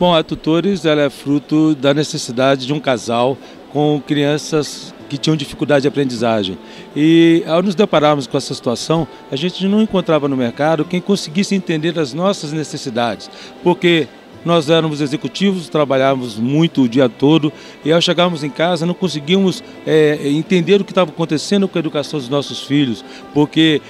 Bom, a Tutores ela é fruto da necessidade de um casal com crianças que tinham dificuldade de aprendizagem. E ao nos depararmos com essa situação, a gente não encontrava no mercado quem conseguisse entender as nossas necessidades, porque nós éramos executivos, trabalhávamos muito o dia todo e ao chegarmos em casa não conseguíamos entender o que estava acontecendo com a educação dos nossos filhos, porque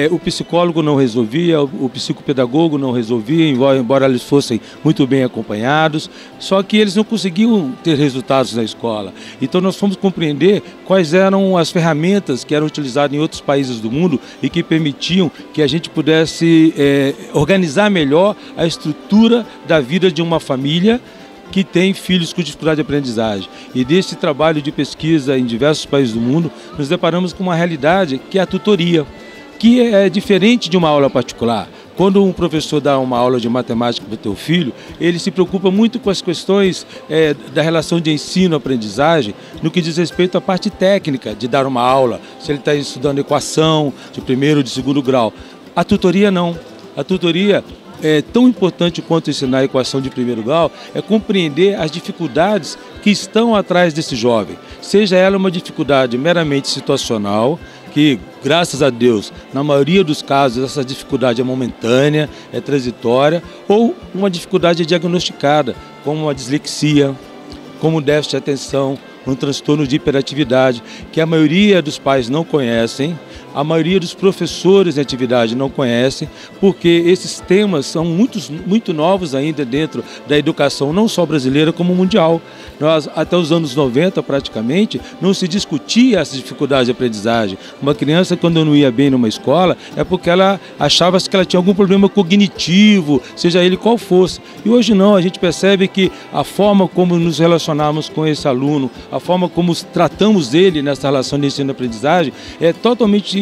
o psicólogo não resolvia, o psicopedagogo não resolvia, embora eles fossem muito bem acompanhados, só que eles não conseguiam ter resultados na escola. Então nós fomos compreender quais eram as ferramentas que eram utilizadas em outros países do mundo e que permitiam que a gente pudesse organizar melhor a estrutura da vida de uma família que tem filhos com dificuldade de aprendizagem. E desse trabalho de pesquisa em diversos países do mundo, nos deparamos com uma realidade que é a tutoria, que é diferente de uma aula particular. Quando um professor dá uma aula de matemática para o teu filho, ele se preocupa muito com as questões da relação de ensino-aprendizagem, no que diz respeito à parte técnica de dar uma aula, se ele está estudando equação de primeiro ou de segundo grau. A tutoria não. A tutoria é tão importante quanto ensinar a equação de primeiro grau, é compreender as dificuldades que estão atrás desse jovem. Seja ela uma dificuldade meramente situacional, que, graças a Deus, na maioria dos casos, essa dificuldade é momentânea, é transitória, ou uma dificuldade diagnosticada, como uma dislexia, como um déficit de atenção, um transtorno de hiperatividade, que a maioria dos pais não conhecem, a maioria dos professores em atividade não conhecem, porque esses temas são muito novos ainda dentro da educação, não só brasileira como mundial. Até os anos 90, praticamente, não se discutia essa dificuldade de aprendizagem. Uma criança, quando não ia bem numa escola, é porque ela achava que ela tinha algum problema cognitivo, seja ele qual fosse. E hoje não, a gente percebe que a forma como nos relacionamos com esse aluno, a forma como tratamos ele nessa relação de ensino-aprendizagem, é totalmente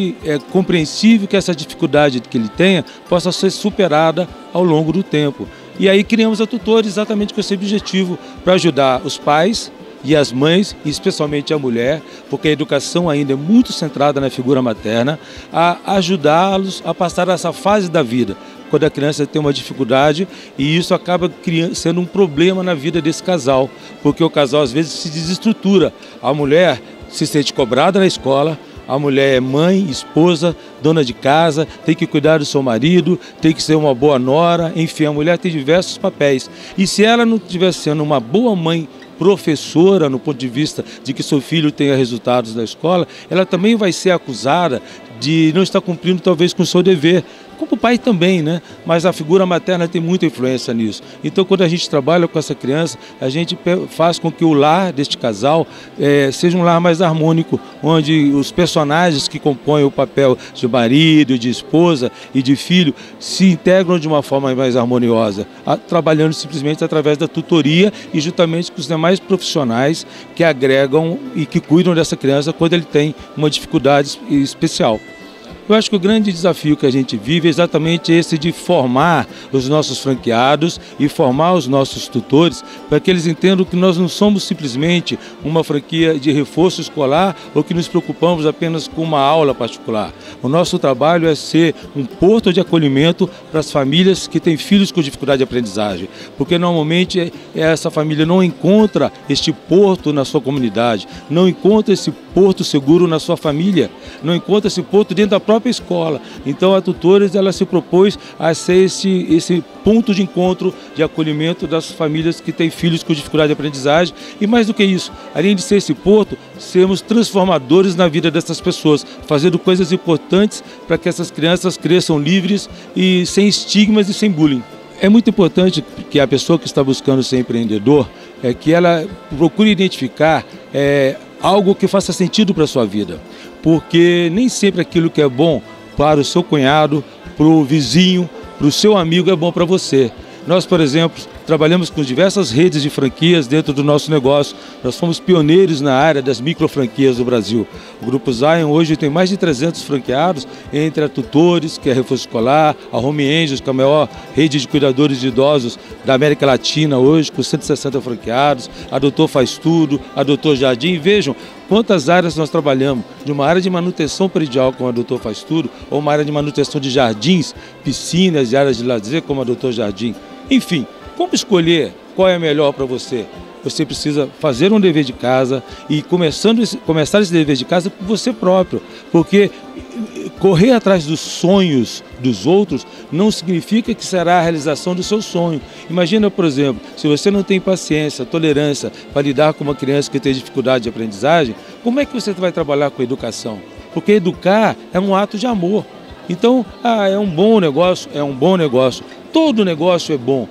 compreensível que essa dificuldade que ele tenha possa ser superada ao longo do tempo. E aí criamos a Tutores exatamente com esse objetivo, para ajudar os pais e as mães, e especialmente a mulher, porque a educação ainda é muito centrada na figura materna, a ajudá-los a passar essa fase da vida, quando a criança tem uma dificuldade, e isso acaba sendo um problema na vida desse casal, porque o casal às vezes se desestrutura. A mulher se sente cobrada na escola, a mulher é mãe, esposa, dona de casa, tem que cuidar do seu marido, tem que ser uma boa nora, enfim, a mulher tem diversos papéis. E se ela não estiver sendo uma boa mãe, professora, no ponto de vista de que seu filho tenha resultados na escola, ela também vai ser acusada de não estar cumprindo talvez com o seu dever, como o pai também, né? Mas a figura materna tem muita influência nisso. Então, quando a gente trabalha com essa criança, a gente faz com que o lar deste casal seja um lar mais harmônico, onde os personagens que compõem o papel de marido, de esposa e de filho se integram de uma forma mais harmoniosa, trabalhando simplesmente através da tutoria e juntamente com os demais profissionais que agregam e que cuidam dessa criança quando ele tem uma dificuldade especial. Eu acho que o grande desafio que a gente vive é exatamente esse de formar os nossos franqueados e formar os nossos tutores para que eles entendam que nós não somos simplesmente uma franquia de reforço escolar ou que nos preocupamos apenas com uma aula particular. O nosso trabalho é ser um porto de acolhimento para as famílias que têm filhos com dificuldade de aprendizagem, porque normalmente essa família não encontra este porto na sua comunidade, não encontra esse porto seguro na sua família, não encontra esse porto dentro da própria escola. Então a Tutores ela se propôs a ser esse ponto de encontro, de acolhimento das famílias que têm filhos com dificuldade de aprendizagem e mais do que isso, além de ser esse porto, sermos transformadores na vida dessas pessoas, fazendo coisas importantes para que essas crianças cresçam livres e sem estigmas e sem bullying. É muito importante que a pessoa que está buscando ser empreendedor, que ela procure identificar algo que faça sentido para a sua vida, porque nem sempre aquilo que é bom para o seu cunhado, para o vizinho, para o seu amigo é bom para você. Nós, por exemplo, trabalhamos com diversas redes de franquias dentro do nosso negócio. Nós fomos pioneiros na área das microfranquias do Brasil. O Grupo Zion hoje tem mais de 300 franqueados, entre a Tutores, que é reforço escolar, a Home Angels, que é a maior rede de cuidadores de idosos da América Latina hoje, com 160 franqueados, a Doutor Faz Tudo, a Doutor Jardim. Vejam quantas áreas nós trabalhamos, de uma área de manutenção predial, como a Doutor Faz Tudo, ou uma área de manutenção de jardins, piscinas e áreas de lazer, como a Doutor Jardim. Enfim, como escolher qual é melhor para você. Você precisa fazer um dever de casa e começar esse dever de casa por você próprio, porque correr atrás dos sonhos dos outros não significa que será a realização do seu sonho. Imagina, por exemplo, se você não tem paciência, tolerância para lidar com uma criança que tem dificuldade de aprendizagem, como é que você vai trabalhar com educação? Porque educar é um ato de amor. Então, é um bom negócio, é um bom negócio. Todo negócio é bom.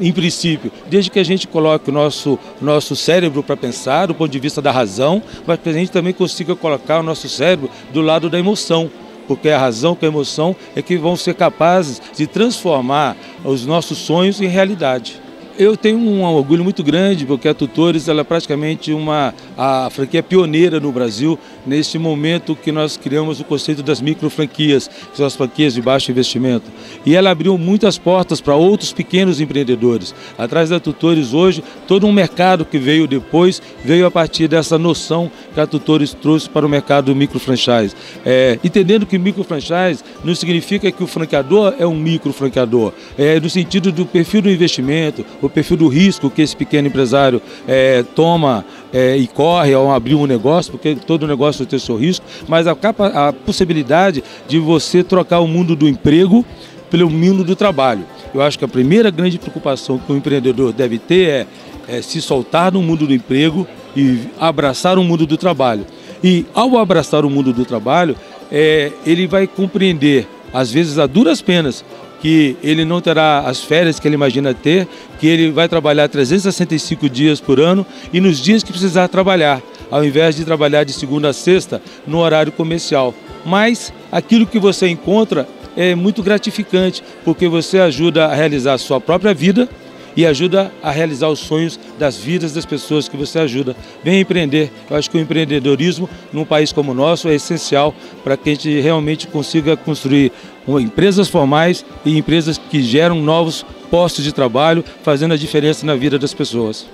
Em princípio, desde que a gente coloque o nosso cérebro para pensar do ponto de vista da razão, mas que a gente também consiga colocar o nosso cérebro do lado da emoção, porque a razão com a emoção é que vão ser capazes de transformar os nossos sonhos em realidade. Eu tenho um orgulho muito grande, porque a Tutores ela é praticamente a franquia pioneira no Brasil, neste momento que nós criamos o conceito das microfranquias, que são as franquias de baixo investimento. E ela abriu muitas portas para outros pequenos empreendedores. Atrás da Tutores hoje, todo um mercado que veio depois, veio a partir dessa noção que a Tutores trouxe para o mercado do microfranchise. Entendendo que microfranchise não significa que o franqueador é um microfranqueador, no sentido do perfil do investimento, o perfil do risco que esse pequeno empresário toma e corre ao abrir um negócio, porque todo negócio tem o seu risco, mas a possibilidade de você trocar o mundo do emprego pelo mundo do trabalho. Eu acho que a primeira grande preocupação que o empreendedor deve ter é se soltar no mundo do emprego e abraçar o mundo do trabalho. E ao abraçar o mundo do trabalho, ele vai compreender, às vezes a duras penas, que ele não terá as férias que ele imagina ter, que ele vai trabalhar 365 dias por ano e nos dias que precisar trabalhar, ao invés de trabalhar de segunda a sexta no horário comercial. Mas aquilo que você encontra é muito gratificante, porque você ajuda a realizar a sua própria vida e ajuda a realizar os sonhos das vidas das pessoas que você ajuda. Venha empreender. Eu acho que o empreendedorismo num país como o nosso é essencial para que a gente realmente consiga construir empresas formais e empresas que geram novos postos de trabalho, fazendo a diferença na vida das pessoas.